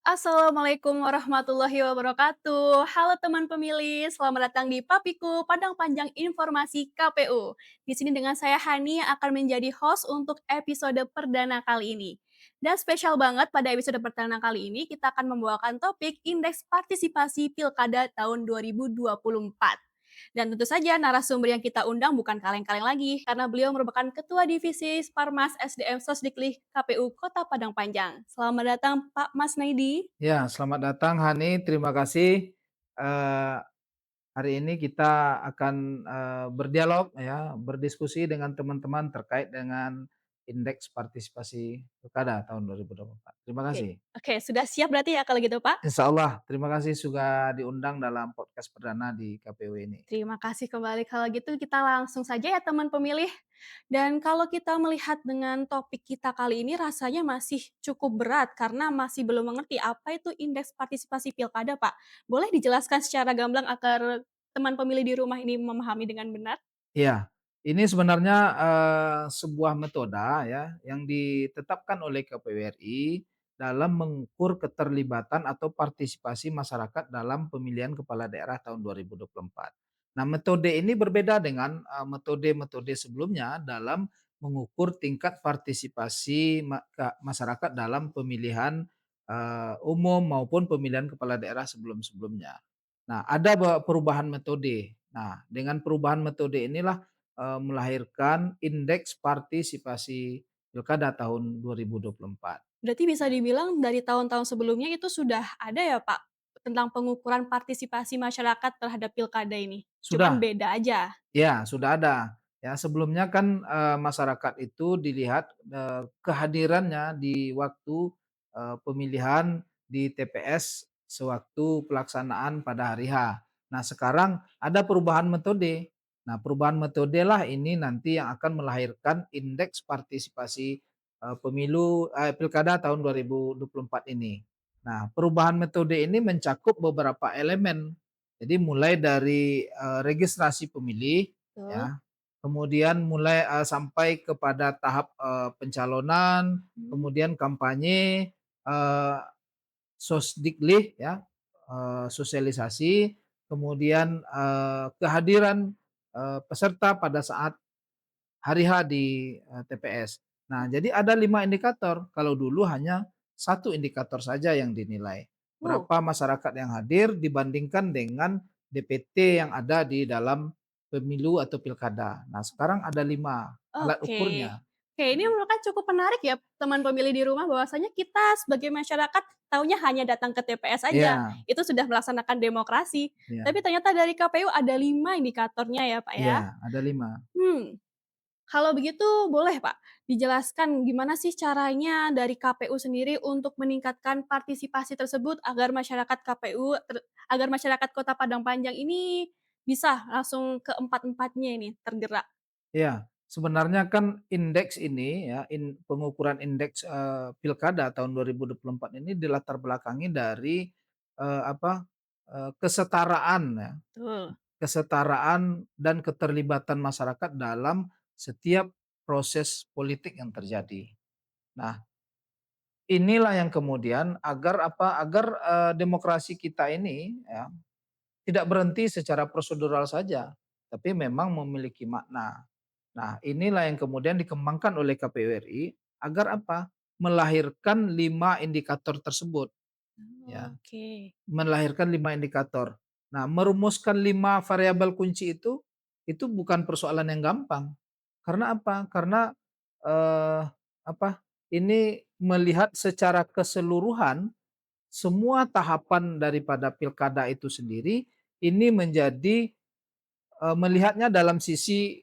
Assalamualaikum warahmatullahi wabarakatuh. Halo teman pemilih, selamat datang di Papiku, Padang Panjang Informasi KPU. Di sini dengan saya Hani yang akan menjadi host untuk episode perdana kali ini. Dan spesial banget pada episode perdana kali ini kita akan membawakan topik Indeks Partisipasi Pilkada tahun 2024. Dan tentu saja narasumber yang kita undang bukan kaleng-kaleng lagi, karena beliau merupakan Ketua Divisi Parmas SDM Sosdiklik KPU Kota Padang Panjang. Selamat datang Pak Mas Naidi. Ya, selamat datang Hani, terima kasih. Eee, Hari ini kita akan, berdialog ya, berdiskusi dengan teman-teman terkait dengan indeks partisipasi pilkada tahun 2024. Terima Oke, kasih. oke, sudah siap berarti ya kalau gitu Pak? Insya Allah, terima kasih sudah diundang dalam podcast perdana di KPU ini. Terima kasih kembali. Kalau gitu kita langsung saja ya teman pemilih. Dan kalau kita melihat dengan topik kita kali ini rasanya masih cukup berat karena masih belum mengerti apa itu indeks partisipasi pilkada, Pak. Boleh dijelaskan secara gamblang agar teman pemilih di rumah ini memahami dengan benar? Iya, ini sebenarnya, sebuah metode ya, yang ditetapkan oleh KPU RI dalam mengukur keterlibatan atau partisipasi masyarakat dalam pemilihan kepala daerah tahun 2024. Nah, metode ini berbeda dengan, metode-metode sebelumnya dalam mengukur tingkat partisipasi masyarakat dalam pemilihan, umum maupun pemilihan kepala daerah sebelum-sebelumnya. Nah, ada perubahan metode. Nah, dengan perubahan metode inilah, melahirkan indeks partisipasi pilkada tahun 2024. Berarti bisa Ya. dibilang dari tahun-tahun sebelumnya itu sudah ada ya, Pak, tentang pengukuran partisipasi masyarakat terhadap pilkada ini? Cuman Sudah, beda aja? ya sudah ada. Ya, sebelumnya kan, masyarakat itu dilihat, kehadirannya di waktu, pemilihan di TPS sewaktu pelaksanaan pada hari H. Nah, sekarang ada perubahan metode. Nah, perubahan metodelah ini nanti yang akan melahirkan indeks partisipasi, pilkada tahun 2024 ini. Nah, perubahan metode ini mencakup beberapa elemen. Jadi mulai dari, registrasi pemilih, Betul. ya, kemudian mulai, sampai kepada tahap, pencalonan, Mmm. kemudian kampanye, eee, sosdiklik ya, sosialisasi, kemudian, kehadiran, peserta pada saat hari H di, TPS. Nah, jadi ada 5 indikator, kalau dulu hanya satu indikator saja yang dinilai. Oh, Berapa masyarakat yang hadir dibandingkan dengan DPT yang ada di dalam pemilu atau pilkada. Nah, sekarang ada 5 alat oke. ukurnya. Oke, ini merupakan cukup menarik ya, teman pemilih di rumah, bahwasanya kita sebagai masyarakat taunya hanya datang ke TPS aja, Iya, itu sudah melaksanakan demokrasi. iya, Tapi ternyata dari KPU ada 5 indikatornya ya, Pak, ya? iya, ada 5. Hmm. Kalau begitu boleh Pak, dijelaskan gimana sih caranya dari KPU sendiri untuk meningkatkan partisipasi tersebut agar masyarakat Kota Padang Panjang ini bisa langsung ke empat-empatnya ini tergerak? Iya, sebenarnya kan indeks ini ya, pengukuran indeks, pilkada tahun 2024 ini dilatar belakangi dari, apa, kesetaraan ya, Betul. kesetaraan dan keterlibatan masyarakat dalam setiap proses politik yang terjadi. Nah, inilah yang kemudian agar apa, agar, demokrasi kita ini ya, tidak berhenti secara prosedural saja, tapi memang memiliki makna. Nah, inilah yang kemudian dikembangkan oleh KPU RI agar apa? Melahirkan 5 indikator tersebut, ya. Oke. Melahirkan 5 indikator. Nah, merumuskan 5 variabel kunci itu bukan persoalan yang gampang. Karena apa? Karena, eee, apa, ini melihat secara keseluruhan semua tahapan daripada pilkada itu sendiri, ini menjadi, melihatnya dalam sisi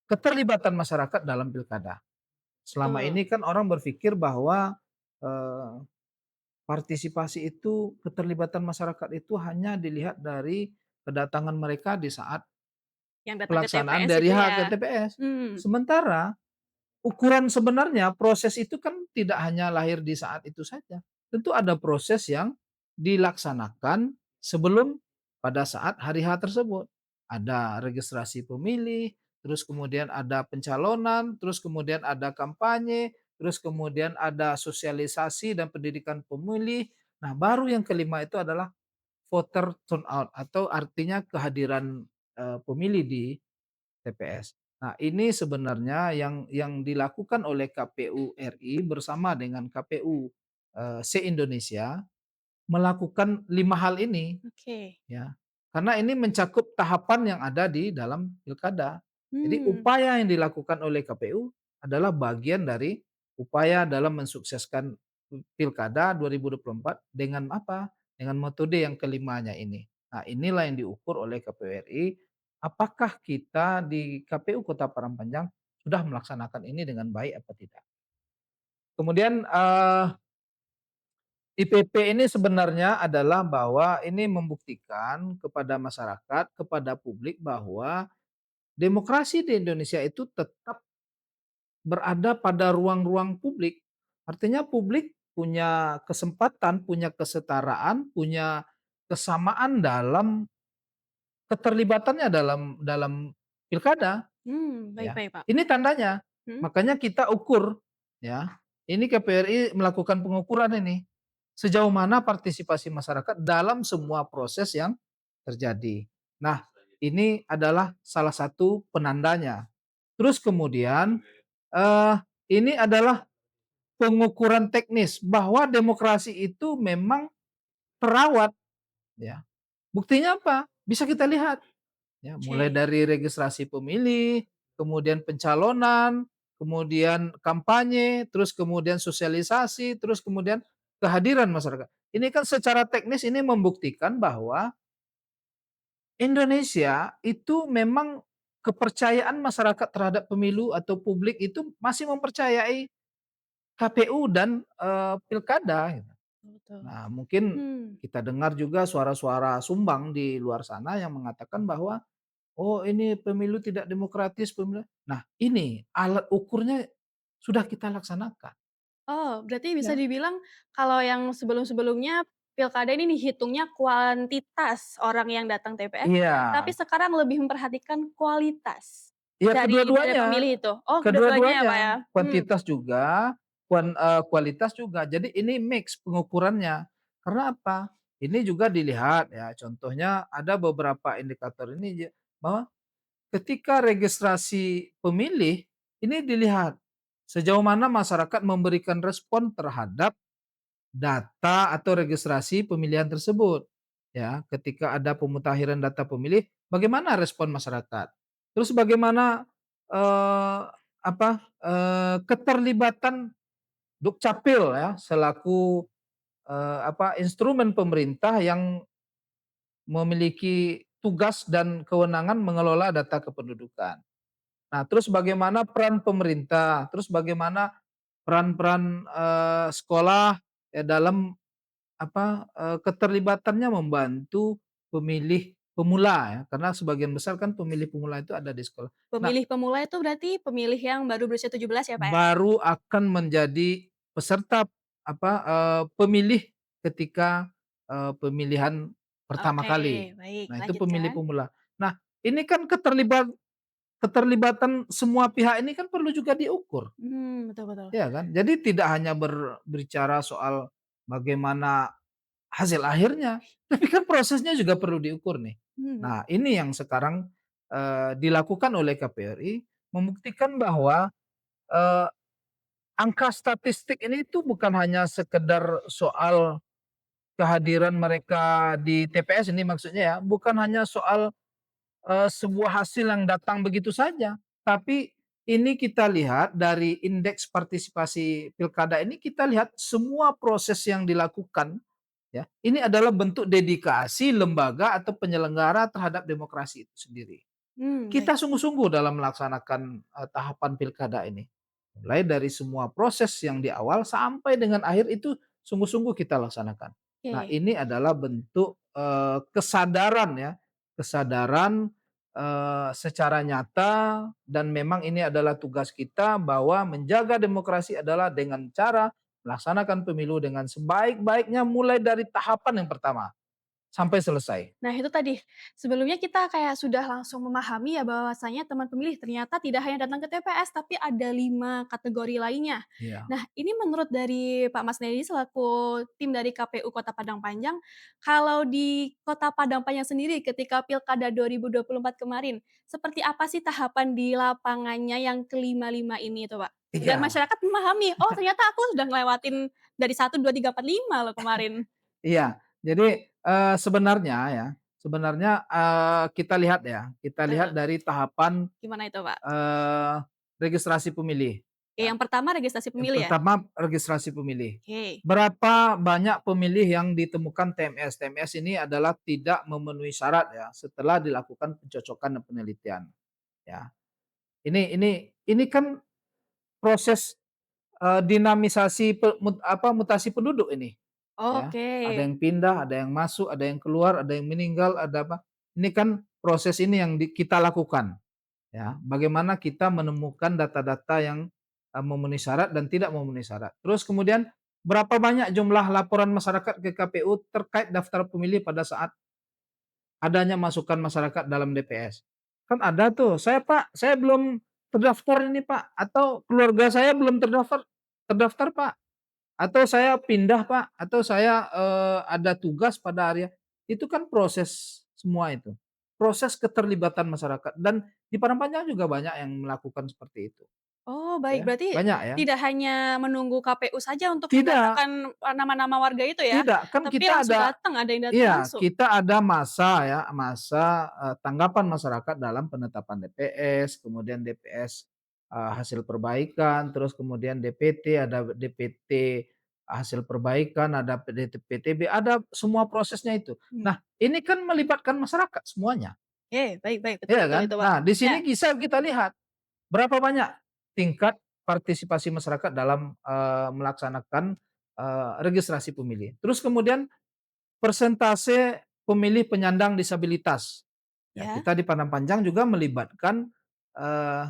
keterlibatan masyarakat dalam pilkada. Selama Betul. ini kan orang berpikir bahwa, eee, partisipasi itu, keterlibatan masyarakat itu hanya dilihat dari kedatangan mereka di saat Yang datang ke pelaksanaan TPS dari itu H ke ya? TPS. Hmm. Sementara ukuran sebenarnya proses itu kan tidak hanya lahir di saat itu saja. Tentu ada proses yang dilaksanakan sebelum pada saat hari H tersebut. Ada registrasi pemilih, terus kemudian ada pencalonan, terus kemudian ada kampanye, terus kemudian ada sosialisasi dan pendidikan pemilih. Nah, baru yang kelima itu adalah voter turnout atau artinya kehadiran, pemilih di TPS. Nah, ini sebenarnya yang dilakukan oleh KPU RI bersama dengan KPU, se-Indonesia melakukan 5 hal ini. Oke. Ya, karena ini mencakup tahapan yang ada di dalam pilkada. Jadi Hmm, upaya yang dilakukan oleh KPU adalah bagian dari upaya dalam mensukseskan pilkada 2024 dengan apa? Dengan metode yang kelimanya ini. Nah, inilah yang diukur oleh KPU RI, apakah kita di KPU Kota Parangpanjang sudah melaksanakan ini dengan baik apa tidak. Kemudian, IPP ini sebenarnya adalah bahwa ini membuktikan kepada masyarakat, kepada publik bahwa demokrasi di Indonesia itu tetap berada pada ruang-ruang publik. Artinya publik punya kesempatan, punya kesetaraan, punya kesamaan dalam keterlibatannya dalam pilkada. baik Ya, baik, Pak. ini tandanya. Mhm. Makanya kita ukur, ya. Ini KPRI melakukan pengukuran ini. Sejauh mana partisipasi masyarakat dalam semua proses yang terjadi. Nah, ini adalah salah satu penandanya. Terus kemudian, eh, ini adalah pengukuran teknis bahwa demokrasi itu memang terawat, ya. Buktinya apa? Bisa kita lihat. Ya, mulai Oke. dari registrasi pemilih, kemudian pencalonan, kemudian kampanye, terus kemudian sosialisasi, terus kemudian kehadiran masyarakat. Ini kan secara teknis ini membuktikan bahwa Indonesia itu memang kepercayaan masyarakat terhadap pemilu atau publik itu masih mempercayai KPU dan, pilkada gitu. Betul. Nah, mungkin Hmm. kita dengar juga suara-suara sumbang di luar sana yang mengatakan bahwa oh, ini pemilu tidak demokratis, pemilu nah, ini alat ukurnya sudah kita laksanakan. Oh, berarti bisa Ya. dibilang kalau yang sebelum-sebelumnya pilkada ini dihitungnya kuantitas orang yang datang TPS, Iya, tapi sekarang lebih memperhatikan kualitas iya dari kedua-duanya, pemilih itu? Oh, kedua-duanya ya, Pak, ya? kedua-duanya, kuantitas juga, kualitas juga. Jadi ini mix pengukurannya. Karena apa? Ini juga dilihat ya, contohnya ada beberapa indikator ini bahwa ketika registrasi pemilih, ini dilihat sejauh mana masyarakat memberikan respon terhadap data atau registrasi pemilihan tersebut. Ya, ketika ada pemutakhiran data pemilih, bagaimana respon masyarakat? Terus bagaimana eh, keterlibatan Dukcapil ya selaku instrumen pemerintah yang memiliki tugas dan kewenangan mengelola data kependudukan. Nah, terus bagaimana peran pemerintah, terus bagaimana peran-peran sekolah ya dalam keterlibatannya membantu pemilih pemula ya, karena sebagian besar kan pemilih pemula itu ada di sekolah. Nah, Pemilih pemula itu berarti pemilih yang baru berusia 17 ya, Pak, ya? baru akan menjadi peserta pemilih ketika, pemilihan pertama Oke, kali. baik, Nah, itu pemilih lanjutkan. pemula. Nah, ini kan keterlibatan semua pihak ini kan perlu juga diukur. Betul betul. Ya kan? Jadi tidak hanya berbicara soal bagaimana hasil akhirnya, tapi kan prosesnya juga perlu diukur nih. Mmm, Nah, ini yang sekarang, dilakukan oleh KPRI, membuktikan bahwa, eee, angka statistik ini tuh bukan hanya sekedar soal kehadiran mereka di TPS ini maksudnya ya, bukan hanya soal sebuah hasil yang datang begitu saja. Tapi ini kita lihat dari indeks partisipasi pilkada ini kita lihat semua proses yang dilakukan ya, ini adalah bentuk dedikasi lembaga atau penyelenggara terhadap demokrasi itu sendiri. baik. Kita sungguh-sungguh dalam melaksanakan, tahapan pilkada ini. Mulai dari semua proses yang di awal sampai dengan akhir itu sungguh-sungguh kita laksanakan. Nah, Oke. ini adalah bentuk, kesadaran ya, kesadaran, secara nyata dan memang ini adalah tugas kita bahwa menjaga demokrasi adalah dengan cara melaksanakan pemilu dengan sebaik-baiknya mulai dari tahapan yang pertama. sampai selesai. Nah itu tadi, sebelumnya kita kayak sudah langsung memahami ya bahwasanya teman pemilih ternyata tidak hanya datang ke TPS, tapi ada 5 kategori lainnya. Iya. Nah ini menurut dari Pak Mas Nedi selaku tim dari KPU Kota Padang Panjang, kalau di Kota Padang Panjang sendiri ketika Pilkada 2024 kemarin, seperti apa sih tahapan di lapangannya yang kelima-lima ini itu, Pak? Biar Iya. masyarakat memahami, "Oh ternyata aku sudah ngelewatin dari 1, 2, 3, 4, 5 loh kemarin." Iya. Jadi, sebenarnya, kita lihat ya, kita lihat Betul, dari tahapan, gimana itu, Pak? eee, registrasi pemilih, Oke, ya. yang pertama registrasi Yang pemilih ya? pertama registrasi pemilih. Oke. Berapa banyak pemilih yang ditemukan TMS? TMS ini adalah tidak memenuhi syarat ya, setelah dilakukan pencocokan dan penelitian, ya. Ini kan proses, dinamisasi mutasi penduduk ini. Ya, Oke. ada yang pindah, ada yang masuk, ada yang keluar, ada yang meninggal, ada apa. Ini kan proses ini yang kita lakukan, ya. Bagaimana kita menemukan data-data yang, memenuhi syarat dan tidak memenuhi syarat. Terus kemudian berapa banyak jumlah laporan masyarakat ke KPU terkait daftar pemilih pada saat adanya masukan masyarakat dalam DPS. Kan ada tuh, Pak, saya belum terdaftar ini Pak," atau "Keluarga saya belum terdaftar terdaftar Pak." Atau saya pindah Pak, atau saya, ada tugas pada area itu kan proses semua itu. Proses keterlibatan masyarakat dan di Padang Panjang juga banyak yang melakukan seperti itu, Oh, baik. ya, Berarti banyak ya. tidak hanya menunggu KPU saja untuk Tidak mendatakan, nama-nama warga itu ya, tidak, kan tapi kita langsung ada datang, ada yang datang iya, langsung? kita ada masa ya, masa, tanggapan masyarakat dalam penetapan DPS, kemudian DPS, hasil perbaikan, terus kemudian DPT, ada DPT hasil perbaikan, ada PTB, ada semua prosesnya itu. Mmm, Nah, ini kan melibatkan masyarakat semuanya, oke, baik baik, betul iya betul kan? itu, Pak. Nah, di Ya, sini bisa kita lihat berapa banyak tingkat partisipasi masyarakat dalam, melaksanakan, registrasi pemilih. Terus kemudian persentase pemilih penyandang disabilitas. Ya, ya, kita di Padang Panjang juga melibatkan, eee,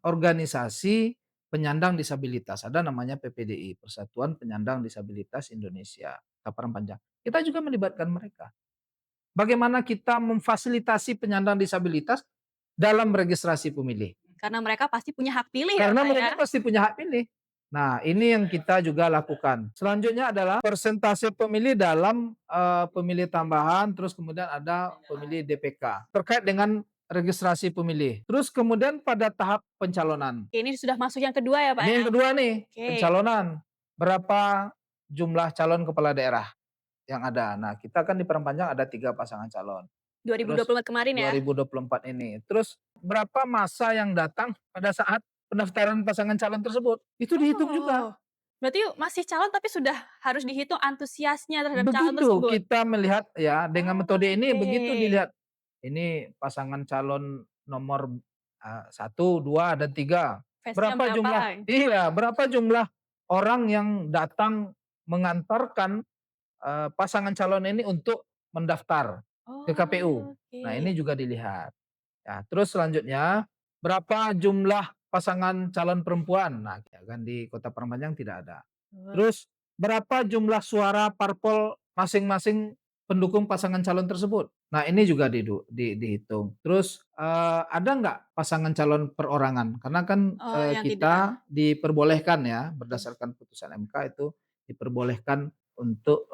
organisasi penyandang disabilitas. Ada namanya PPDI, Persatuan Penyandang Disabilitas Indonesia, kita Padang Panjang. Kita juga melibatkan mereka. Bagaimana kita memfasilitasi penyandang disabilitas dalam registrasi pemilih. karena mereka pasti punya hak pilih ya, Karena Pak, ya? mereka pasti punya hak pilih. Nah, ini yang kita juga lakukan. Selanjutnya adalah persentase pemilih dalam, pemilih tambahan, terus kemudian ada pemilih DPK, terkait dengan registrasi pemilih. Terus kemudian pada tahap pencalonan. Oke, ini sudah masuk yang kedua ya, Pak, Ini ya? yang kedua nih, Oke, pencalonan. Berapa jumlah calon kepala daerah yang ada. Nah, kita kan di Perempanjang ada 3 pasangan calon. Terus 2024 kemarin ya? 2024 ini. Terus berapa massa yang datang pada saat pendaftaran pasangan calon tersebut, itu dihitung juga. Oh, berarti masih calon tapi sudah harus dihitung antusiasnya terhadap calon Begitu tersebut? kita melihat ya, dengan metode ini begitu Oke, dilihat, ini pasangan calon nomor, 1, 2, dan 3. face-nya Berapa berapa? jumlah iya, berapa jumlah orang yang datang mengantarkan, pasangan calon ini untuk mendaftar ke KPU. Oh, Nah, ini oke. juga dilihat. Ya, terus selanjutnya, berapa jumlah pasangan calon perempuan? Nah, ya kan di Kota Parangpanjang tidak ada. Wah, Terus berapa jumlah suara parpol masing-masing pendukung pasangan calon tersebut? Nah, ini juga dihitung. Terus, ada nggak pasangan calon perorangan? Karena kan, oh yang tidak, kita diperbolehkan ya, berdasarkan putusan MK itu diperbolehkan untuk,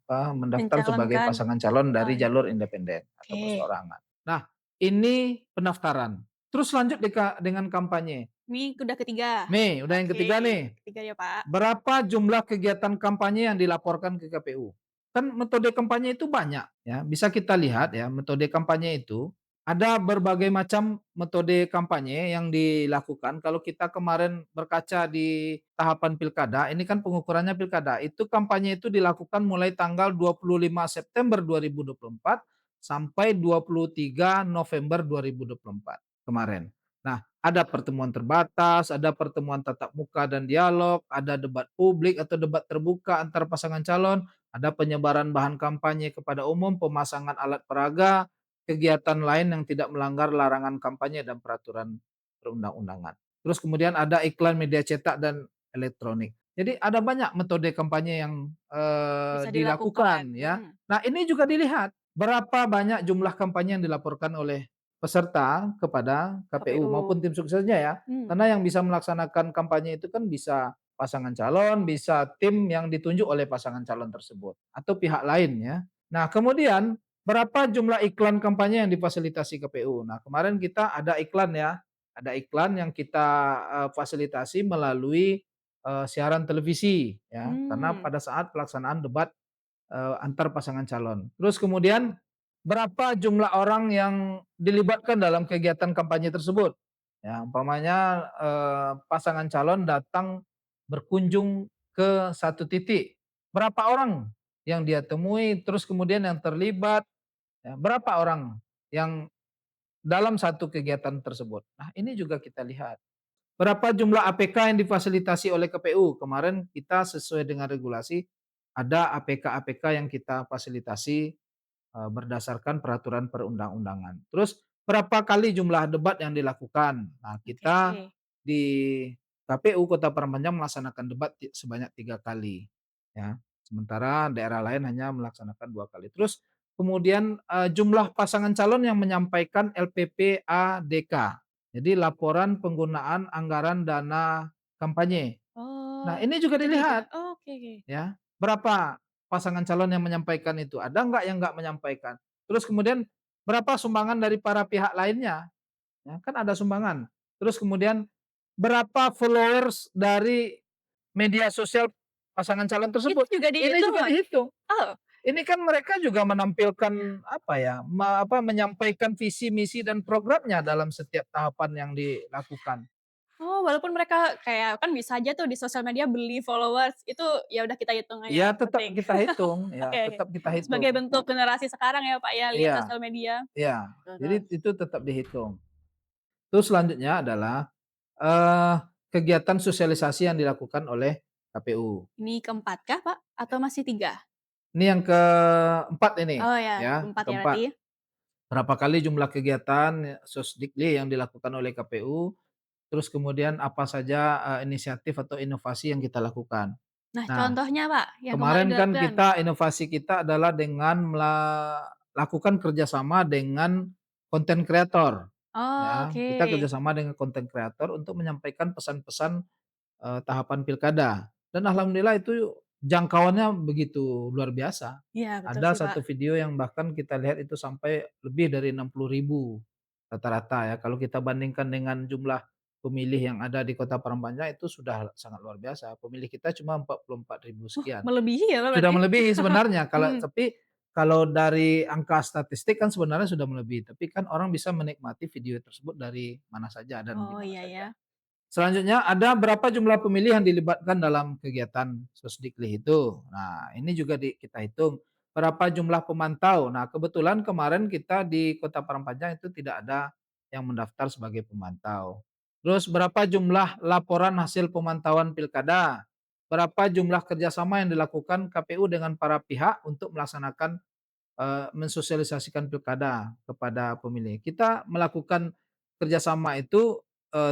mendaftar sebagai mencalonkan pasangan calon oh, dari jalur independen atau oke. perseorangan. Nah, ini pendaftaran. Terus lanjut dengan kampanye. Ini udah ketiga. Udah yang Oke, ketiga nih. ketiga ya, Pak. Berapa jumlah kegiatan kampanye yang dilaporkan ke KPU? Kan metode kampanye itu banyak ya, bisa kita lihat ya, metode kampanye itu ada berbagai macam metode kampanye yang dilakukan. Kalau kita kemarin berkaca di tahapan pilkada, ini kan pengukurannya pilkada, itu kampanye itu dilakukan mulai tanggal 25 September 2024 sampai 23 November 2024 kemarin. Nah, ada pertemuan terbatas, ada pertemuan tatap muka dan dialog, ada debat publik atau debat terbuka antar pasangan calon, ada penyebaran bahan kampanye kepada umum, pemasangan alat peraga, kegiatan lain yang tidak melanggar larangan kampanye dan peraturan perundang-undangan. Terus kemudian ada iklan media cetak dan elektronik. Jadi ada banyak metode kampanye yang, Bisa dilakukan, dilakukan ya. mhm, Nah ini juga dilihat, berapa banyak jumlah kampanye yang dilaporkan oleh peserta kepada KPU maupun KPU, tim suksesnya ya. mmm, Karena yang bisa melaksanakan kampanye itu kan bisa pasangan calon, bisa tim yang ditunjuk oleh pasangan calon tersebut atau pihak lain ya. Nah kemudian berapa jumlah iklan kampanye yang difasilitasi KPU. Nah kemarin kita ada iklan ya, ada iklan yang kita, fasilitasi melalui siaran televisi ya, karena mmm, pada saat pelaksanaan debat, antar pasangan calon. Terus kemudian berapa jumlah orang yang dilibatkan dalam kegiatan kampanye tersebut. Ya, umpamanya, pasangan calon datang berkunjung ke satu titik, berapa orang yang dia temui, terus kemudian yang terlibat, ya, berapa orang yang dalam satu kegiatan tersebut. Nah, ini juga kita lihat. Berapa jumlah APK yang difasilitasi oleh KPU? Kemarin kita sesuai dengan regulasi, ada APK-APK yang kita fasilitasi, berdasarkan peraturan perundang-undangan. Terus berapa kali jumlah debat yang dilakukan? Nah, kita oke. di KPU Kota Prambanan melaksanakan debat sebanyak 3 kali, ya. Sementara daerah lain hanya melaksanakan 2 kali. Terus kemudian, jumlah pasangan calon yang menyampaikan LPPADK. Jadi laporan penggunaan anggaran dana kampanye. Nah, Oh, ini juga itu juga? dilihat Oke. ya, berapa pasangan calon yang menyampaikan itu, ada nggak yang nggak menyampaikan. Terus kemudian berapa sumbangan dari para pihak lainnya, ya kan ada sumbangan. Terus kemudian berapa followers dari media sosial pasangan calon Itu tersebut, juga ini dihitung, juga Mas? dihitung. Oh Ini kan mereka juga menampilkan apa ya, menyampaikan visi, misi, dan programnya dalam setiap tahapan yang dilakukan. oh, walaupun mereka kayak kan bisa aja tuh di sosial media beli followers, itu ya udah kita hitung Iya aja, tetap penting. kita hitung, ya Oke oke. tetap kita hitung. Sebagai bentuk generasi sekarang ya, Pak, ya, lihat Iya sosial media. iya, jadi Terus itu tetap dihitung. Terus selanjutnya adalah, eee, kegiatan sosialisasi yang dilakukan oleh KPU. ini keempat kah, Pak? Atau masih 3? Ini yang keempat ini, Oh ya, ya, keempat ya berarti? keempat. Berapa kali jumlah kegiatan Sosdikli yang dilakukan oleh KPU, terus kemudian apa saja, inisiatif atau inovasi yang kita lakukan. Nah, Nah, contohnya, Pak, yang kemarin kemarin kan dilakukan? kita inovasi kita adalah dengan melakukan kerjasama dengan konten kreator, Oh, ya. Kita oke. kerjasama dengan konten kreator untuk menyampaikan pesan-pesan tahapan pilkada dan alhamdulillah itu jangkauannya begitu luar biasa. Iya, betul sih, Ada Pak. satu video yang bahkan kita lihat itu sampai lebih dari 60.000 rata-rata ya. Kalau kita bandingkan dengan jumlah pemilih yang ada di Kota Parambanya itu sudah sangat luar biasa. Pemilih kita cuma 44.000 sekian. Melebihi ya, Pak, Sudah berarti? melebihi sebenarnya Mhm. kalau dari angka statistik kan sebenarnya sudah melebihi, tapi kan orang bisa menikmati video tersebut dari mana saja dan di Oh, mana iya saja. ya. Selanjutnya ada berapa jumlah pemilih yang dilibatkan dalam kegiatan Sosdikli itu. Nah, ini juga kita hitung. Berapa jumlah pemantau. Nah, kebetulan kemarin kita di Kota Parangpanjang itu tidak ada yang mendaftar sebagai pemantau. Terus berapa jumlah laporan hasil pemantauan pilkada. Berapa jumlah kerjasama yang dilakukan KPU dengan para pihak untuk melaksanakan mensosialisasikan pilkada kepada pemilih. Kita melakukan kerjasama itu,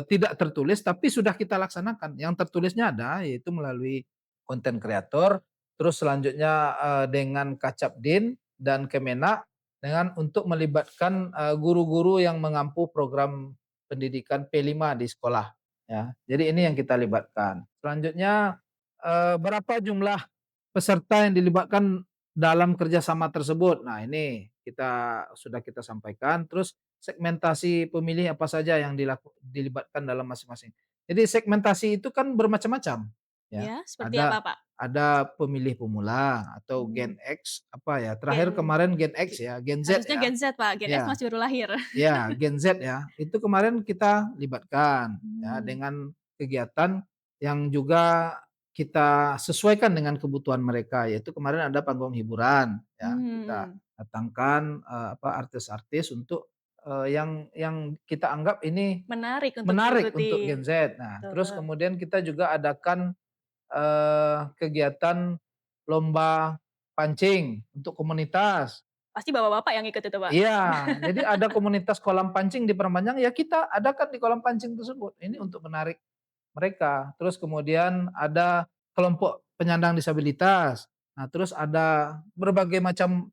tidak tertulis tapi sudah kita laksanakan. Yang tertulisnya ada, yaitu melalui konten kreator, terus selanjutnya, dengan Kacapdin dan Kemenak dengan untuk melibatkan, guru-guru yang mengampu program pendidikan P5 di sekolah, ya. Jadi ini yang kita libatkan. Selanjutnya, berapa jumlah peserta yang dilibatkan dalam kerjasama tersebut. Nah, ini sudah kita sampaikan. Terus segmentasi pemilih apa saja yang dilibatkan dalam masing-masing. Jadi segmentasi itu kan bermacam-macam, ya. Ya, seperti apa, Ada Pak? ada pemilih pemula atau Mmm, Gen X, apa ya, terakhir Gen kemarin Gen Ki X ya, Gen Z harusnya ya. Gen Z, Pak, Gen X Ya, masih baru lahir. ya, Gen Z ya. Itu kemarin kita libatkan ya Mmm, dengan kegiatan yang juga kita sesuaikan dengan kebutuhan mereka, yaitu kemarin ada panggung hiburan ya, kita mhm. datangkan, artis-artis untuk, yang kita anggap ini Menarik untuk menarik untuk diikuti. Gen Z. Nah, terus Betul. kemudian kita juga adakan, kegiatan lomba pancing untuk komunitas. Pasti bapak-bapak yang ikut itu, Pak? Iya, jadi ada komunitas kolam pancing di Permanjang, ya kita adakan di kolam pancing tersebut. Ini untuk menarik mereka. Terus kemudian ada kelompok penyandang disabilitas. Nah, terus ada berbagai macam,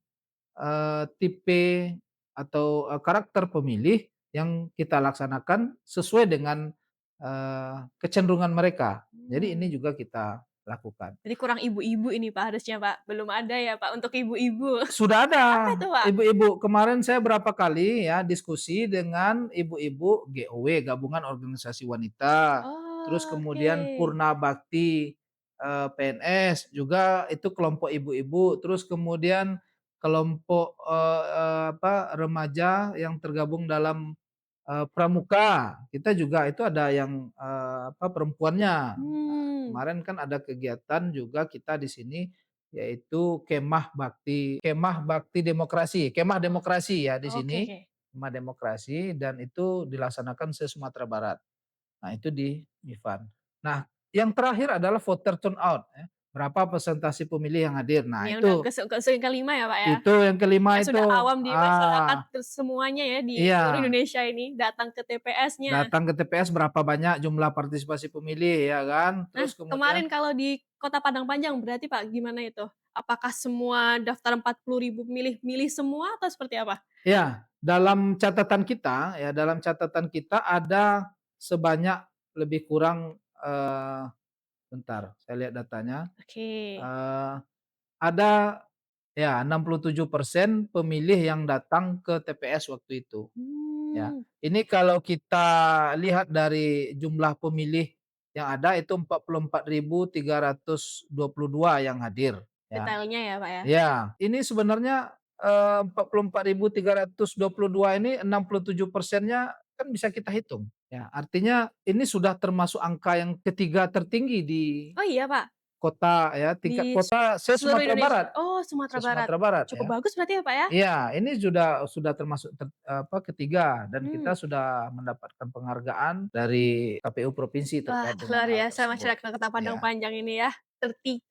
tipe atau, karakter pemilih yang kita laksanakan sesuai dengan, kecenderungan mereka. Jadi ini Mmm, juga kita lakukan. jadi kurang ibu-ibu ini Pak harusnya Pak? Belum ada ya Pak untuk ibu-ibu? Sudah ada Apa itu Pak? ibu-ibu, kemarin saya berapa kali ya diskusi dengan ibu-ibu GOW, Gabungan Organisasi Wanita, terus Oh, kemudian oke. Purna Bakti, PNS, juga itu kelompok ibu-ibu, terus kemudian kelompok, remaja yang tergabung dalam, pramuka, kita juga itu ada yang, perempuannya. Nah, Mmm, kemarin kan ada kegiatan juga kita di sini, yaitu Kemah Bakti Demokrasi, Kemah Demokrasi ya di oke sini, oke. Kemah Demokrasi dan itu dilaksanakan se-Sumatera Barat. Nah itu di Mifan. Nah yang terakhir adalah voter turnout ya, berapa persentase pemilih yang hadir. Nah Yang udah ke kelima ya, Pak, ya? itu yang kelima Yang itu, sudah awam di masyarakat ah, terus semuanya ya di seluruh iya, Indonesia ini datang ke TPS-nya. datang ke TPS berapa banyak jumlah partisipasi pemilih ya kan, Nah, terus kemudian kemarin kalau di Kota Padang Panjang berarti, Pak, gimana itu? Apakah semua daftar 40.000 pemilih milih semua atau seperti apa? ya, dalam catatan kita ada sebanyak lebih kurang, bentar saya lihat datanya, Oke. eee, ada ya 67% pemilih yang datang ke TPS waktu itu, ya. Mmm, Ini kalau kita lihat dari jumlah pemilih yang ada itu 44.322 yang hadir, ya. detailnya ya, Pak, ya? Ya, ini sebenarnya, 44.322 ini 67%-nya kan bisa kita hitung, ya. Artinya ini sudah termasuk angka yang ketiga tertinggi di Oh iya, Pak? kota ya, tingkat Di kota seluruh se-Sumatera Indonesia? Barat Oh, Sumatera Barat. se-Sumatera Barat Cukup ya. bagus berarti ya, Pak, ya? Iya, ini sudah termasuk ketiga dan Mmm. kita sudah mendapatkan penghargaan dari KPU provinsi Wah, terkait dengan luar hal biasa tersebut. masyarakat Kota Padang Ya, Panjang ini ya.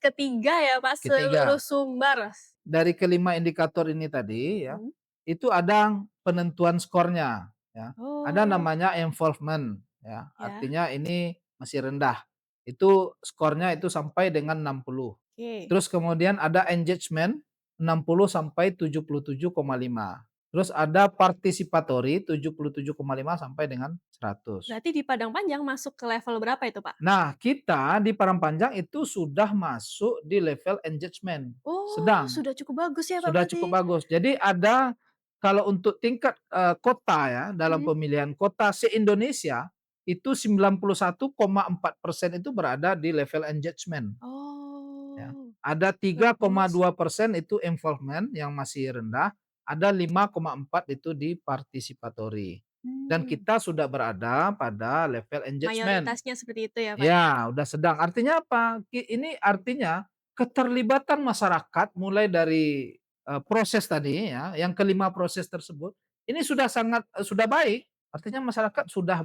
Ketiga ya, Pak, seluruh ketiga. Sumbar. Dari kelima indikator ini tadi ya, Mhm. itu ada penentuan skornya ya. Ada Oh, namanya involvement ya, ya, artinya ini masih rendah. Itu skornya itu sampai dengan 60. oke. Terus kemudian ada engagement 60 sampai 77,5. Terus ada participatory 77,5 sampai dengan 100. Berarti di Padang Panjang masuk ke level berapa itu, Pak? Nah, kita di Parangpanjang itu sudah masuk di level engagement, Oh, sedang. sudah cukup bagus ya, Pak, Sudah berarti? cukup bagus. Jadi ada kalau untuk tingkat, kota ya, dalam Mhm. pemilihan kota se-Indonesia, itu 91,4% itu berada di level engagement, ya. Oh, Ada bagus. 3,2% itu involvement yang masih rendah, ada 5,4 itu di participatory. Dan Mmm, kita sudah berada pada level engagement. mayoritasnya seperti itu ya, Pak, ya? Ya, udah sedang. Artinya apa? Ini artinya keterlibatan masyarakat mulai dari, proses tadi ya, yang kelima proses tersebut, ini sudah sangat sudah baik. Artinya masyarakat sudah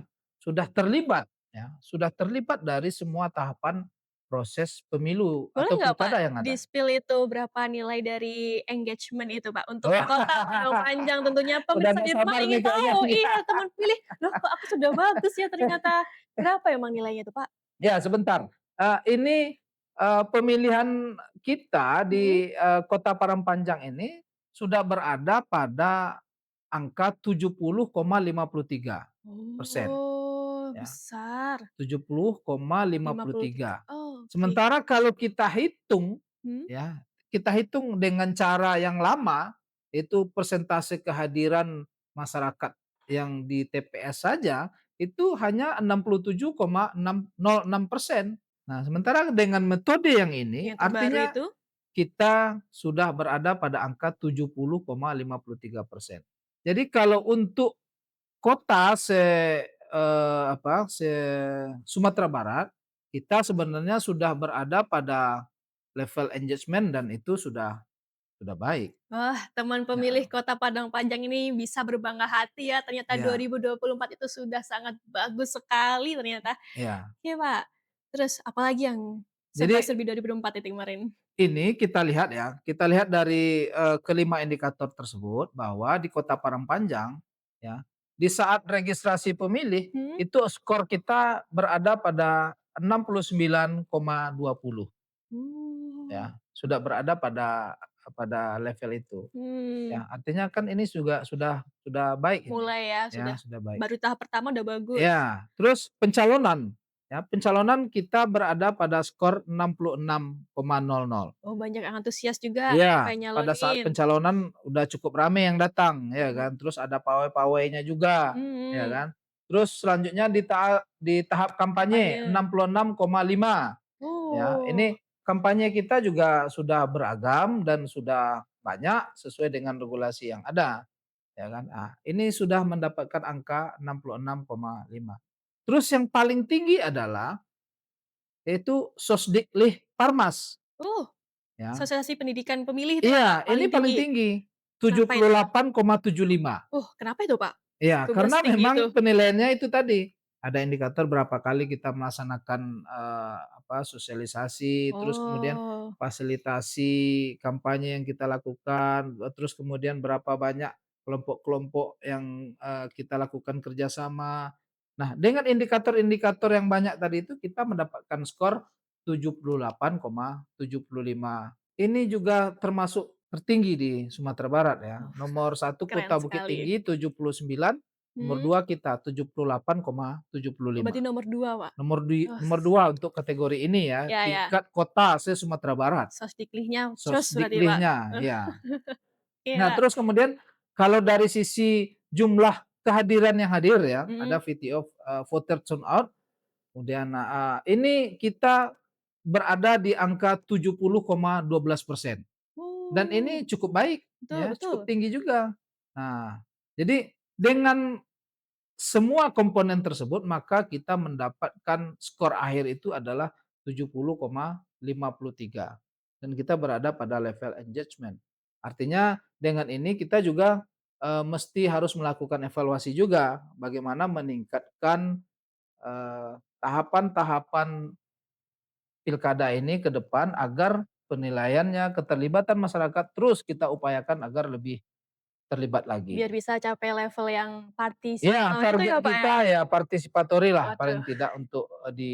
terlibat ya, sudah terlibat dari semua tahapan proses pemilu Boleh atau nggak, Pak, pilkada yang ada. di-spill itu berapa nilai dari engagement itu, Pak, untuk Kota Padang Panjang tentunya Udah pemirsa nggak di rumah sabar ingin nih kayaknya tahu. nih. Iya, teman pilih, "Loh, kok aku sudah bagus ya ternyata." Berapa emang nilainya itu, Pak? Ya, sebentar. Ini, pemilihan kita Mhm. di, Kota Parangpanjang ini sudah berada pada angka 70,53%, Oh, ya. besar. 53. 70,53. Oh, oke. Sementara kalau kita hitung, Hmm. ya, kita hitung dengan cara yang lama, itu persentase kehadiran masyarakat yang di TPS saja, itu hanya 67,606%. Nah, sementara dengan metode yang ini, Yang terbaru artinya itu? kita sudah berada pada angka 70,53%. Jadi kalau untuk kota Sumatera Barat, kita sebenarnya sudah berada pada level engagement dan itu sudah baik. Wah, teman pemilih Ya, Kota Padang Panjang ini bisa berbangga hati ya, ternyata ya, 2024 itu sudah sangat bagus sekali ternyata. ya. Iya, Pak. Terus apalagi yang Jadi serba-serbi 2024 itu kemarin? ini kita lihat ya, kita lihat dari, kelima indikator tersebut bahwa di Kota Parangpanjang, ya, di saat registrasi pemilih Hmm? itu skor kita berada pada 69,20 Oh. ya, sudah berada pada pada level itu. Hmm. Ya, artinya kan ini juga sudah baik ini, Mulai ya, ya sudah sudah baik. baru tahap pertama udah bagus. Ya, terus pencalonan, ya pencalonan kita berada pada skor 66,00. Oh, banyak yang antusias juga Iya, pengen pada saat nyalonin. pencalonan udah cukup ramai yang datang, ya Oh. kan, terus ada pawai-pawainya juga, ya Mhm. kan. Terus selanjutnya di tahap kampanye Kampanye. 66,5, ya. Oh, Ini kampanye kita juga sudah beragam dan sudah banyak sesuai dengan regulasi yang ada, ya kan. Ah, ini sudah mendapatkan angka 66,5. Terus yang paling tinggi adalah yaitu Sosdiklik Parmas, uh, ya. sosialisasi pendidikan pemilih itu ya, Pak, Iya, ini paling paling tinggi. tinggi, Kenapa itu, Pak? 78,75. Kenapa itu, Pak? Iya, Kok bisa karena setinggi itu? memang penilaiannya itu tadi, ada indikator berapa kali kita melaksanakan, sosialisasi, terus kemudian Oh, fasilitasi kampanye yang kita lakukan, terus kemudian berapa banyak kelompok-kelompok yang, kita lakukan kerjasama. Nah, dengan indikator-indikator yang banyak tadi itu kita mendapatkan skor 78,75. Ini juga termasuk tertinggi di Sumatera Barat ya. oh, Nomor satu keren Kota Bukit sekali. Tinggi 79, nomor Mhm. 2 kita 78,75. Berarti nomor 2, Pak? Oh, Nomor 2 untuk kategori ini ya, ya ya, tingkat kota se-Sumatera Barat, Sosdikliknya cus berarti, Pak? Sosdikliknya, ya. Nah, Iya. terus kemudian kalau dari sisi jumlah kehadiran yang hadir ya, ada Mhm. VTO, voter turnout, kemudian, ini kita berada di angka 70,12%. Dan Oh, ini cukup baik betul ya, cukup betul. tinggi juga. Nah, jadi dengan semua komponen tersebut maka kita mendapatkan skor akhir itu adalah 70,53 dan kita berada pada level engagement. Artinya dengan ini kita juga, mesti harus melakukan evaluasi juga bagaimana meningkatkan, tahapan-tahapan pilkada ini ke depan agar penilaiannya, keterlibatan masyarakat terus kita upayakan agar lebih terlibat Biar lagi. bisa capai level yang Ya, itu target ya, Pak, ya? kita ya partisipatori lah Waduh. paling tidak untuk, di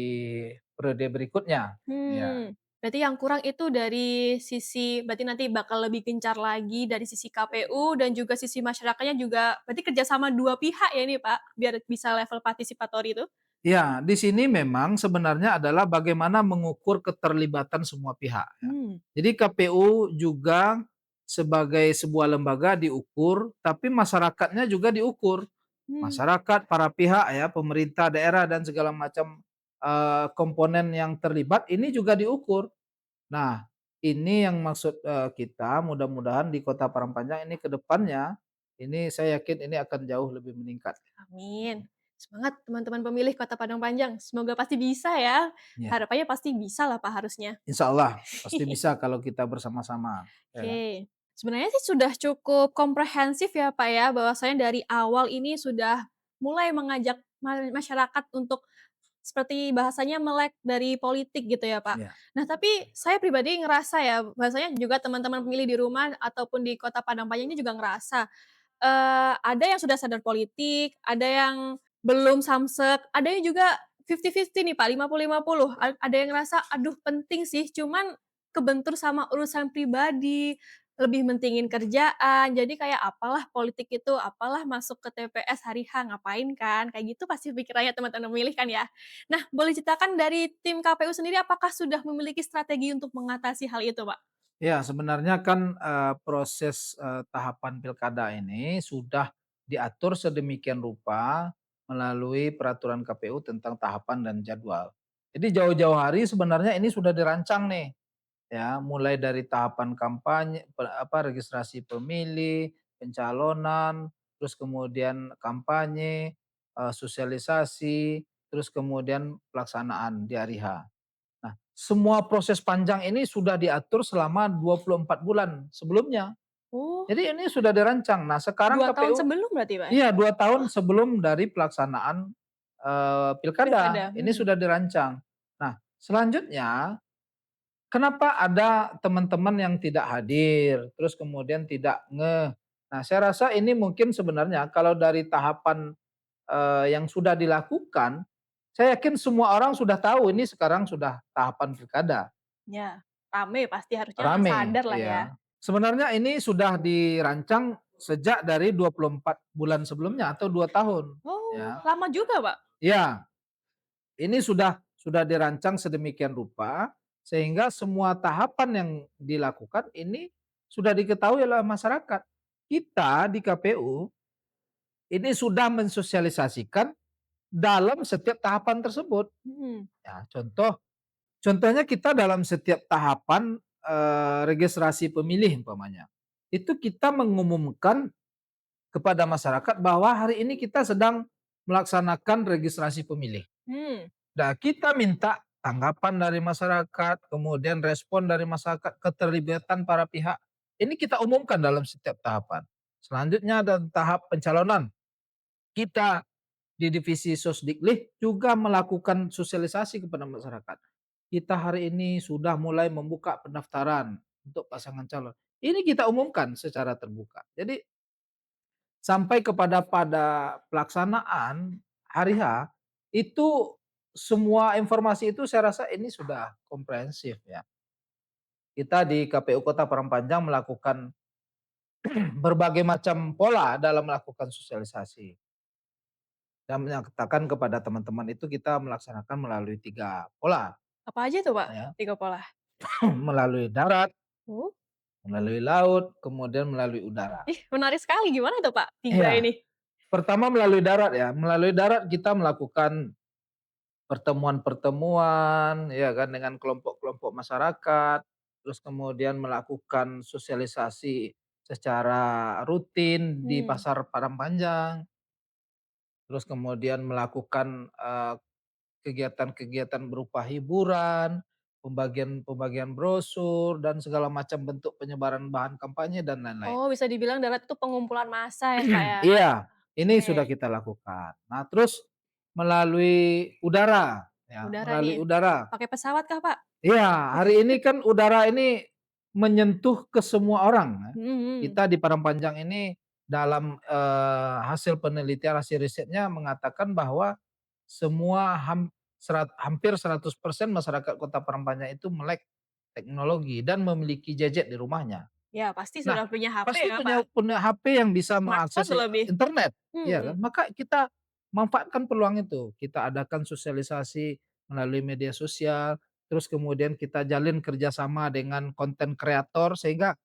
periode berikutnya. Ya. Berarti yang kurang itu dari sisi berarti nanti bakal lebih gencar lagi dari sisi KPU dan juga sisi masyarakatnya juga berarti kerjasama dua pihak ya ini, Pak, biar bisa level partisipatori itu? Ya, di sini memang sebenarnya adalah bagaimana mengukur keterlibatan semua pihak ya. Mmm. Jadi KPU juga sebagai sebuah lembaga diukur, tapi masyarakatnya juga diukur. Mmm. Masyarakat, para pihak ya, pemerintah daerah dan segala macam, komponen yang terlibat ini juga diukur. Nah, ini yang maksud, kita mudah-mudahan di Kota Parangpanjang ini ke depannya, ini saya yakin ini akan jauh lebih meningkat. Amin. Semangat teman-teman pemilih Kota Padang Panjang, semoga pasti bisa ya. Ya, Harapannya pasti bisa lah Pak harusnya. insya Allah pasti bisa kalau kita bersama-sama, ya kan? Oke. Sebenarnya sih sudah cukup komprehensif ya Pak ya, bahwasanya dari awal ini sudah mulai mengajak masyarakat untuk seperti bahasanya melek dari politik gitu ya Pak. Iya, Nah tapi saya pribadi ngerasa ya, bahwasanya juga teman-teman pemilih di rumah ataupun di Kota Padang Panjang ini juga ngerasa ada yang sudah sadar politik, ada yang belum samsek, ada yang juga 50-50 nih, Pak, 50-50. Ada yang ngerasa, "Aduh penting sih, cuman kebentur sama urusan pribadi, lebih mentingin kerjaan." Jadi kayak, "Apalah politik itu, apalah masuk ke TPS hari H, ngapain kan?" Kayak gitu pasti pikirannya teman-teman pemilih kan ya. Nah, boleh ceritakan dari tim KPU sendiri apakah sudah memiliki strategi untuk mengatasi hal itu, Pak? iya sebenarnya kan, proses, tahapan pilkada ini sudah diatur sedemikian rupa melalui peraturan KPU tentang tahapan dan jadwal. Jadi jauh-jauh hari sebenarnya ini sudah dirancang nih. Ya, mulai dari tahapan kampanye, registrasi pemilih, pencalonan, terus kemudian kampanye, sosialisasi, terus kemudian pelaksanaan di hari H. Nah, semua proses panjang ini sudah diatur selama 24 bulan sebelumnya. Oh, Jadi ini sudah dirancang. Nah, sekarang 2 tahun KPU sebelum berarti, Pak, ya? iya 2 tahun Wah, sebelum dari pelaksanaan, pilkada, pilkada, ini sudah dirancang. Nah, selanjutnya kenapa ada teman-teman yang tidak hadir, terus kemudian tidak ngeh. Nah, saya rasa ini mungkin sebenarnya kalau dari tahapan, yang sudah dilakukan, Saya yakin semua orang sudah tahu ini sekarang sudah tahapan pilkada, Ya, rame pasti harusnya rame, sadar lah ya. iya. Sebenarnya ini sudah dirancang sejak dari 24 bulan sebelumnya atau 2 tahun, Oh, ya. lama juga, Pak? Iya, ini sudah dirancang sedemikian rupa, sehingga semua tahapan yang dilakukan ini sudah diketahui oleh masyarakat. Kita di KPU ini sudah mensosialisasikan dalam setiap tahapan tersebut. Mhm. Ya, contohnya kita dalam setiap tahapan, registrasi pemilih umpamanya, itu kita mengumumkan kepada masyarakat bahwa hari ini kita sedang melaksanakan registrasi pemilih. Mmm, Nah, kita minta tanggapan dari masyarakat, kemudian respon dari masyarakat, keterlibatan para pihak. Ini kita umumkan dalam setiap tahapan. Selanjutnya ada tahap pencalonan. Kita di divisi Sosdiklik juga melakukan sosialisasi kepada masyarakat. Kita hari ini sudah mulai membuka pendaftaran untuk pasangan calon. Ini kita umumkan secara terbuka. Jadi sampai pada pelaksanaan hari H, itu semua informasi itu saya rasa ini sudah komprehensif ya. Kita di KPU Kota Parangpanjang melakukan berbagai macam pola dalam melakukan sosialisasi dan menyatakan kepada teman-teman itu kita melaksanakan melalui 3 pola apa aja tuh, Pak, ya, 3 pola? melalui darat, Oh, melalui laut, kemudian melalui udara. ih menarik sekali, gimana tuh, Pak, 3 Iya, ini? pertama melalui darat ya, melalui darat kita melakukan pertemuan-pertemuan, ya kan, dengan kelompok-kelompok masyarakat, terus kemudian melakukan sosialisasi secara rutin di Mmm. pasar Parangpanjang, terus kemudian melakukan, kegiatan-kegiatan berupa hiburan, pembagian-pembagian brosur, dan segala macam bentuk penyebaran bahan kampanye dan lain-lain. Oh, bisa dibilang darat itu pengumpulan massa ya, Pak, ya? Iya, ini sudah Oke, kita lakukan. Nah, terus melalui udara, ya, udara melalui nih. udara. Pakai pesawat kah, Pak? Iya, hari ini kan udara ini menyentuh ke semua orang ya. Mhm mhm. Kita di Padang ini dalam, hasil penelitian, hasil risetnya mengatakan bahwa semua hampir 100% masyarakat Kota Padang itu melek teknologi dan memiliki gadget di rumahnya. Ya pasti Nah, sudah punya HP pasti ya, punya Pak? punya HP yang bisa Smartphone mengakses terlebih. internet, iya kan? Mhm. Maka kita manfaatkan peluang itu. Kita adakan sosialisasi melalui media sosial, terus kemudian kita jalin kerjasama dengan konten kreator sehingga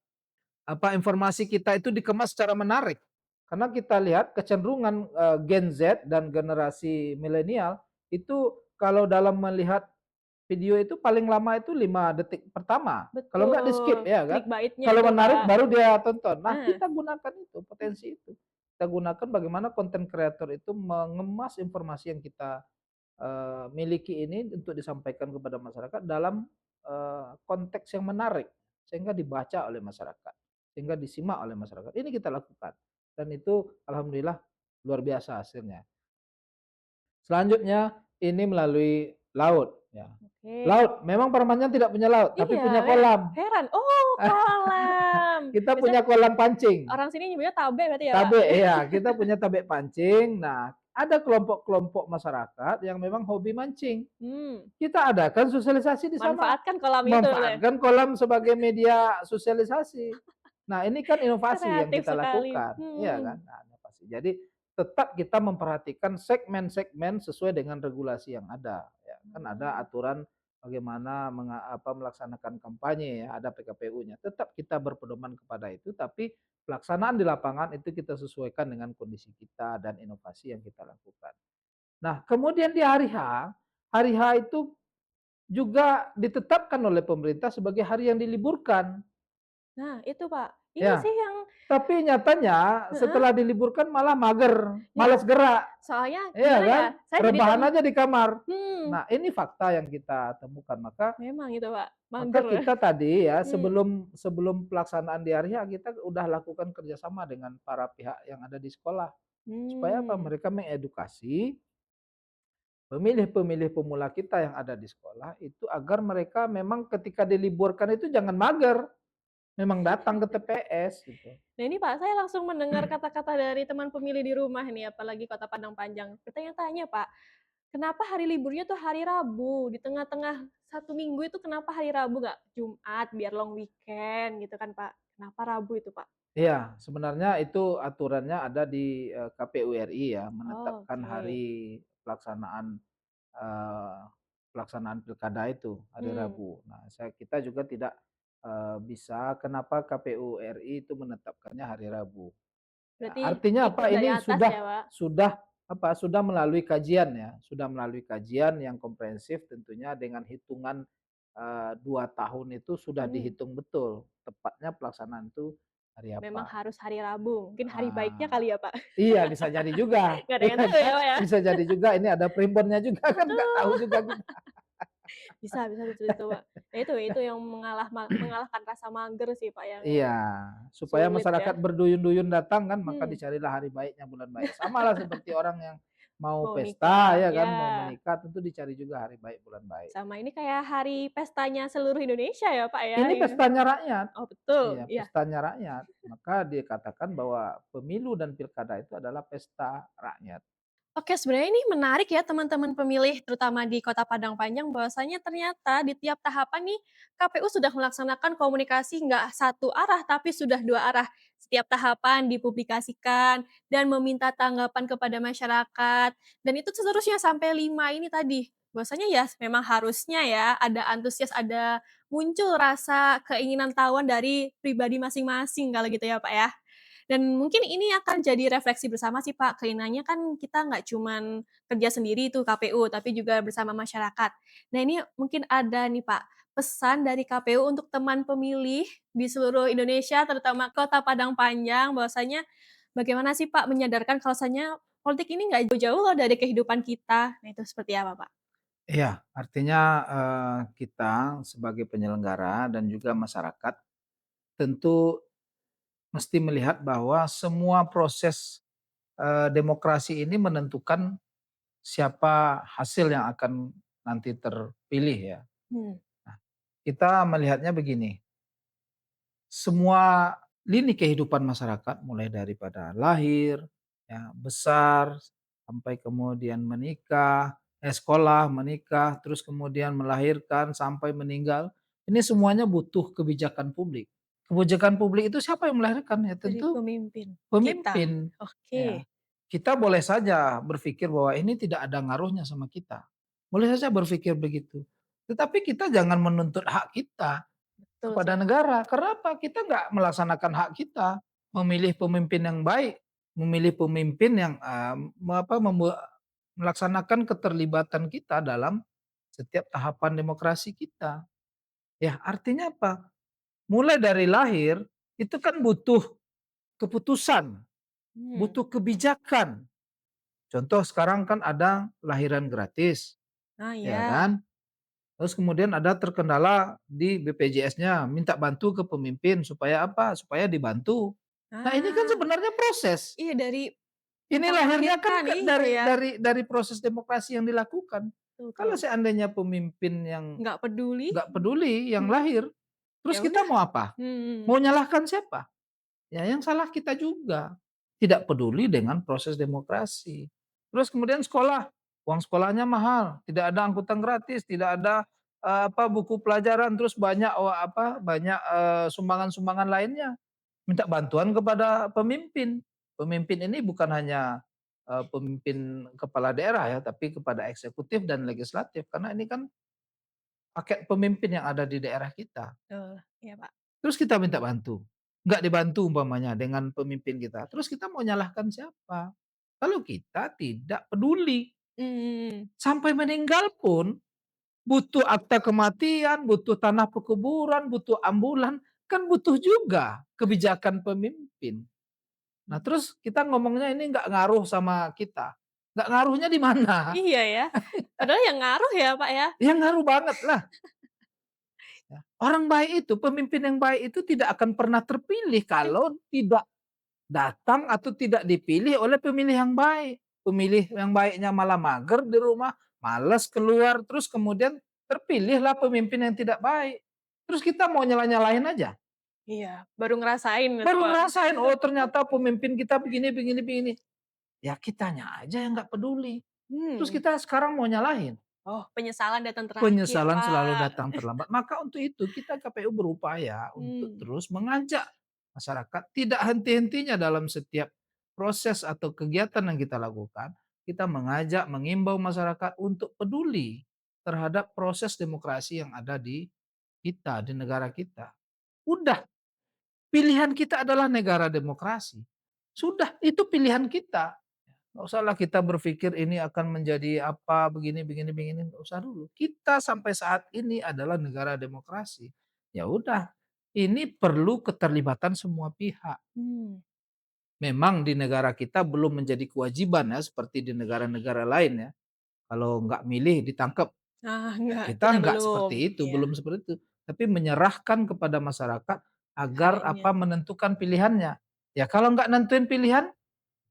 informasi kita itu dikemas secara menarik. Karena kita lihat kecenderungan, Gen Z dan generasi milenial itu kalau dalam melihat video itu paling lama itu 5 detik pertama, kalau enggak di-skip Betul, ya kan. clickbait-nya Kalau itu, menarik Pak. baru dia tonton. Nah, Heeh. kita gunakan itu, potensi itu. Kita gunakan bagaimana konten kreator itu mengemas informasi yang kita, miliki ini untuk disampaikan kepada masyarakat dalam, konteks yang menarik, sehingga dibaca oleh masyarakat, sehingga disimak oleh masyarakat. Ini kita lakukan dan itu alhamdulillah luar biasa hasilnya. Selanjutnya ini melalui laut ya. Oke. Laut, memang Parmanjan tidak punya laut, tapi Iya, punya kolam. heran. Oh, kolam. Kita Biasanya punya kolam pancing. orang sini nyebutnya tabe berarti ya, Pak? Tabe, iya, kita punya tabek pancing. Nah, ada kelompok-kelompok masyarakat yang memang hobi mancing. Hmm, Kita adakan sosialisasi di sana. manfaatkan kolam itu deh. Manfaatkan kolam sebagai media sosialisasi. Nah, ini kan inovasi yang Kreatif kita sekali. lakukan, iya Mhm. kan? Nah, inovasi. Jadi tetap kita memperhatikan segmen-segmen sesuai dengan regulasi yang ada, ya. Kan ada Mmm. aturan bagaimana melaksanakan kampanye ya, ada PKPU-nya. Tetap kita berpedoman kepada itu, tapi pelaksanaan di lapangan itu kita sesuaikan dengan kondisi kita dan inovasi yang kita lakukan. Nah, kemudian di hari H itu juga ditetapkan oleh pemerintah sebagai hari yang diliburkan, Nah, itu, Pak. Ini ya. sih yang Tapi nyatanya heeh, setelah diliburkan malah mager, ya, malas gerak, soalnya iya gimana kan? ya, saya jadi Rebahan aja di kamar. hmm, Nah, ini fakta yang kita temukan. Maka memang itu, Pak, maka mager. kita tadi ya Hmm, sebelum sebelum pelaksanaan di hari H kita udah lakukan kerjasama dengan para pihak yang ada di sekolah. Supaya apa? mmm. Mereka mengedukasi pemilih-pemilih pemula kita yang ada di sekolah itu agar mereka memang ketika diliburkan itu jangan mager, memang datang ke TPS gitu. Nah ini Pak, saya langsung mendengar kata-kata dari teman pemilih di rumah nih, apalagi Kota Padang Panjang. Bertanya-tanya Pak, Kenapa hari liburnya tuh hari Rabu? Di tengah-tengah satu minggu itu kenapa hari Rabu, nggak Jumat biar long weekend gitu kan, Pak. Kenapa Rabu itu, Pak? Iya, sebenarnya itu aturannya ada di, KPU RI ya, menetapkan Oke. hari pelaksanaan, eee, pelaksanaan pilkada itu, hari Hmm, Rabu. Nah, kita juga tidak, bisa kenapa KPU RI itu menetapkannya hari Rabu. Ya, berarti artinya ikut apa, dari ini atas ya, Pak? sudah apa, sudah melalui kajian ya, sudah melalui kajian yang komprehensif tentunya dengan hitungan, 2 tahun itu sudah Mmm, dihitung betul, tepatnya pelaksanaan itu hari memang apa. harus hari Rabu, mungkin hari baiknya Ah, kali ya, Pak? iya bisa jadi juga, Nggak ada iya yang tahu kan, ya, Pak, ya? bisa jadi juga ini ada primbonnya juga kan nggak tahu Betul, juga kita. bisa bisa betul itu, Pak. Ya itu yang mengalahkan rasa mager sih, Pak, yang Iya, supaya sulit masyarakat ya. berduyun-duyun datang kan, maka Hmm, dicarilah hari baiknya, bulan baik. Samalah seperti orang yang mau mau pesta nikah, ya ya. kan, mau menikah tentu dicari juga hari baik, bulan baik. Sama ini kayak hari pestanya seluruh Indonesia ya, Pak, ya, Ini pestanya rakyat, oh betul, iya iya. pestanya rakyat, maka dikatakan bahwa pemilu dan pilkada itu adalah pesta rakyat. Oke, sebenarnya ini menarik ya teman-teman pemilih, terutama di Kota Padang Panjang, bahwasanya ternyata di tiap tahapan nih KPU sudah melaksanakan komunikasi nggak satu arah, tapi sudah dua arah. Setiap tahapan dipublikasikan dan meminta tanggapan kepada masyarakat, dan itu seterusnya sampai 5 ini tadi. Bahwasanya ya memang harusnya ya ada antusias, ada muncul rasa keinginan tahuan dari pribadi masing-masing kalau gitu ya Pak ya. Dan mungkin ini akan jadi refleksi bersama sih, Pak, keinginannya kan kita nggak cuman kerja sendiri tuh KPU, tapi juga bersama masyarakat. Nah, ini mungkin ada nih, Pak, pesan dari KPU untuk teman pemilih di seluruh Indonesia, terutama Kota Padang Panjang, bahwasanya bagaimana sih, Pak, menyadarkan bahwasanya politik ini nggak jauh-jauh loh dari kehidupan kita. Nah, itu seperti apa, Pak? Iya, artinya, kita sebagai penyelenggara dan juga masyarakat tentu mesti melihat bahwa semua proses, demokrasi ini menentukan siapa hasil yang akan nanti terpilih ya. Hmm, Nah, kita melihatnya begini, semua lini kehidupan masyarakat mulai daripada lahir, ya, besar, sampai kemudian menikah, sekolah, menikah, terus kemudian melahirkan, sampai meninggal, ini semuanya butuh kebijakan publik. Kebijakan publik itu siapa yang melahirkan? Ya dari tentu pemimpin kita. pemimpin, ya. Oke, Kita boleh saja berpikir bahwa ini tidak ada ngaruhnya sama kita. Boleh saja berpikir begitu. Tetapi kita jangan menuntut hak kita betul sih, kepada Pak. negara. Karena apa? Kita nggak melaksanakan hak kita, memilih pemimpin yang baik, memilih pemimpin yang, melaksanakan keterlibatan kita dalam setiap tahapan demokrasi kita. Ya, artinya apa? Mulai dari lahir, itu kan butuh keputusan, Hmm. butuh kebijakan. Contoh sekarang kan ada lahiran gratis, Ah, ya iya. kan? Terus kemudian ada terkendala di BPJS-nya, minta bantu ke pemimpin supaya apa? Supaya dibantu. Nah ini kan Ah, sebenarnya proses. iya dari Ini tentang lahirnya kan melahirkan, iya dari ya, proses demokrasi yang dilakukan. betul Kalau betul. seandainya pemimpin yang Nggak peduli, nggak peduli, yang lahir, terus ya kita udah, mau apa? mhm, Mau nyalahkan siapa? Ya yang salah kita juga. Tidak peduli dengan proses demokrasi. Terus kemudian sekolah, uang sekolahnya mahal, tidak ada angkutan gratis, tidak ada, buku pelajaran, terus banyak, banyak, sumbangan-sumbangan lainnya. Minta bantuan kepada pemimpin. Pemimpin ini bukan hanya, pemimpin kepala daerah ya, tapi kepada eksekutif dan legislatif, karena ini kan paket pemimpin yang ada di daerah kita. betul, iya, Pak. Terus kita minta bantu, nggak dibantu umpamanya dengan pemimpin kita, terus kita mau nyalahkan siapa? Kalau kita tidak peduli, Mhm, sampai meninggal pun butuh akta kematian, butuh tanah pekuburan, butuh ambulan, kan butuh juga kebijakan pemimpin. Nah mhm. terus kita ngomongnya ini nggak ngaruh sama kita, nggak ngaruhnya di mana? Iya ya, padahal yang ngaruh ya, Pak, ya. Ya ngaruh banget lah, ya. Orang baik itu, pemimpin yang baik itu tidak akan pernah terpilih kalau tidak datang atau tidak dipilih oleh pemilih yang baik. Pemilih yang baiknya malah mager di rumah, malas keluar, terus kemudian terpilihlah pemimpin yang tidak baik. Terus kita mau nyalah-nyalahin aja. Iya, baru ngerasain gitu, Baru Pak. ngerasain, oh ternyata pemimpin kita begini begini begini. Ya kitanya aja yang nggak peduli. Terus Hmm. kita sekarang mau nyalahin. Oh, penyesalan datang terakhir, Penyesalan selalu Pak. datang terlambat. Maka untuk itu kita KPU berupaya untuk Hmm. terus mengajak masyarakat tidak henti-hentinya dalam setiap proses atau kegiatan yang kita lakukan, kita mengajak, mengimbau masyarakat untuk peduli terhadap proses demokrasi yang ada di kita, di negara kita. Udah, pilihan kita adalah negara demokrasi. Sudah, itu pilihan kita. Nggak usahlah kita berpikir ini akan menjadi apa, begini begini begini, nggak usah dulu. Kita sampai saat ini adalah negara demokrasi. Ya udah, ini perlu keterlibatan semua pihak. Hmm. Memang di negara kita belum menjadi kewajiban ya, seperti di negara-negara lain ya. Kalau nggak milih ditangkap. Ah, Ya enggak, kita kita nggak belum. seperti itu, Iya, belum seperti itu. Tapi menyerahkan kepada masyarakat agar haknya. apa, menentukan pilihannya. Ya kalau nggak nentuin pilihan,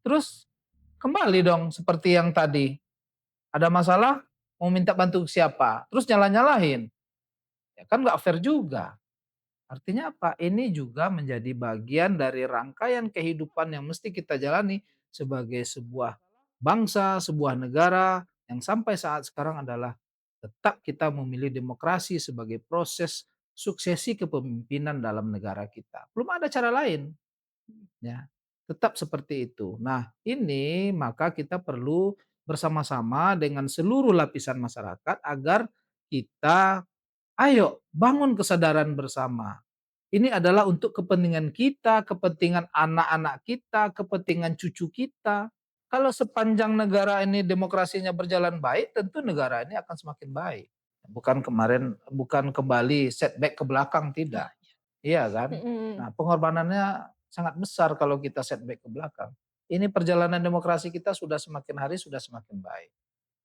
terus kembali dong seperti yang tadi. Ada masalah, mau minta bantu ke siapa, terus nyalah-nyalahin, ya kan nggak fair juga. Artinya apa? Ini juga menjadi bagian dari rangkaian kehidupan yang mesti kita jalani sebagai sebuah bangsa, sebuah negara yang sampai saat sekarang adalah tetap kita memilih demokrasi sebagai proses suksesi kepemimpinan dalam negara kita. Belum ada cara lain, ya. Tetap seperti itu. Nah, ini maka kita perlu bersama-sama dengan seluruh lapisan masyarakat agar kita ayo bangun kesadaran bersama. Ini adalah untuk kepentingan kita, kepentingan anak-anak kita, kepentingan cucu kita. Kalau sepanjang negara ini demokrasinya berjalan baik, tentu negara ini akan semakin baik. Bukan kembali setback ke belakang, Wah, tidak. Iya kan? mhm. Nah, pengorbanannya sangat besar kalau kita setback ke belakang. Ini perjalanan demokrasi kita sudah semakin hari sudah semakin baik.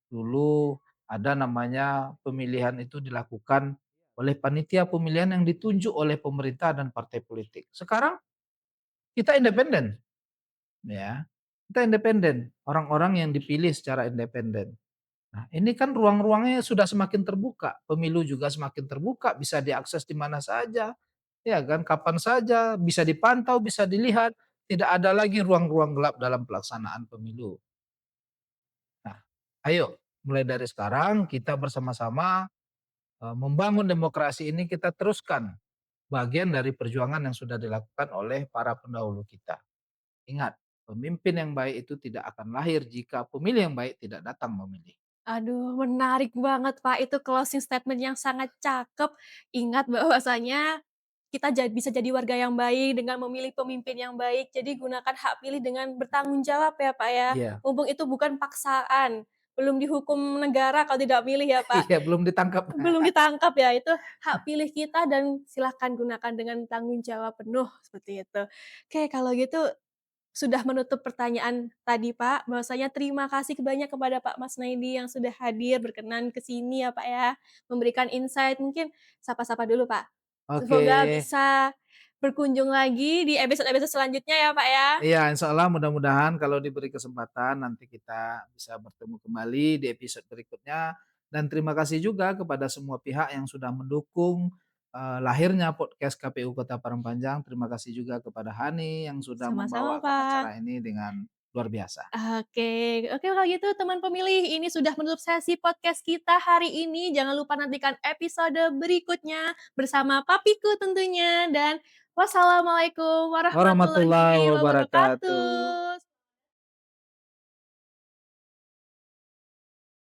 Dulu ada namanya pemilihan itu dilakukan oleh panitia pemilihan yang ditunjuk oleh pemerintah dan partai politik. Sekarang kita independen, ya. Kita independen, orang-orang yang dipilih secara independen. Nah, ini kan ruang-ruangnya sudah semakin terbuka, pemilu juga semakin terbuka, bisa diakses di mana saja, ya kan, kapan saja, bisa dipantau, bisa dilihat, tidak ada lagi ruang-ruang gelap dalam pelaksanaan pemilu. Nah, ayo mulai dari sekarang kita bersama-sama membangun demokrasi ini kita teruskan bagian dari perjuangan yang sudah dilakukan oleh para pendahulu kita. Ingat, pemimpin yang baik itu tidak akan lahir jika pemilih yang baik tidak datang memilih. Aduh, menarik banget, Pak, itu closing statement yang sangat cakep. Ingat bahwasanya kita bisa jadi warga yang baik dengan memilih pemimpin yang baik. Jadi gunakan hak pilih dengan bertanggung jawab ya, Pak, ya. Iya, Mumpung itu bukan paksaan, belum dihukum negara kalau tidak milih ya, Pak. iya belum ditangkap. Belum ditangkap ya, itu hak pilih kita dan silahkan gunakan dengan tanggung jawab penuh, seperti itu. Oke, kalau gitu sudah menutup pertanyaan tadi, Pak, bahwasanya terima kasih banyak kepada Pak Mas Naidi yang sudah hadir, berkenan ke sini ya, Pak, ya, memberikan insight. Mungkin sapa-sapa dulu, Pak. Oke. Semoga bisa berkunjung lagi di episode-episode selanjutnya ya, Pak, ya. Iya, insya Allah mudah-mudahan kalau diberi kesempatan nanti kita bisa bertemu kembali di episode berikutnya. Dan terima kasih juga kepada semua pihak yang sudah mendukung lahirnya podcast KPU Kota Parangpanjang. Terima kasih juga kepada Hani yang sudah Sama-sama, membawakan Pak. acara ini dengan luar biasa. Oke, kalau gitu teman pemilih, ini sudah menutup sesi podcast kita hari ini. Jangan lupa nantikan episode berikutnya bersama papiku tentunya dan wassalamualaikum Warahmatullahi warahmatullahi wabarakatuh. wabarakatuh.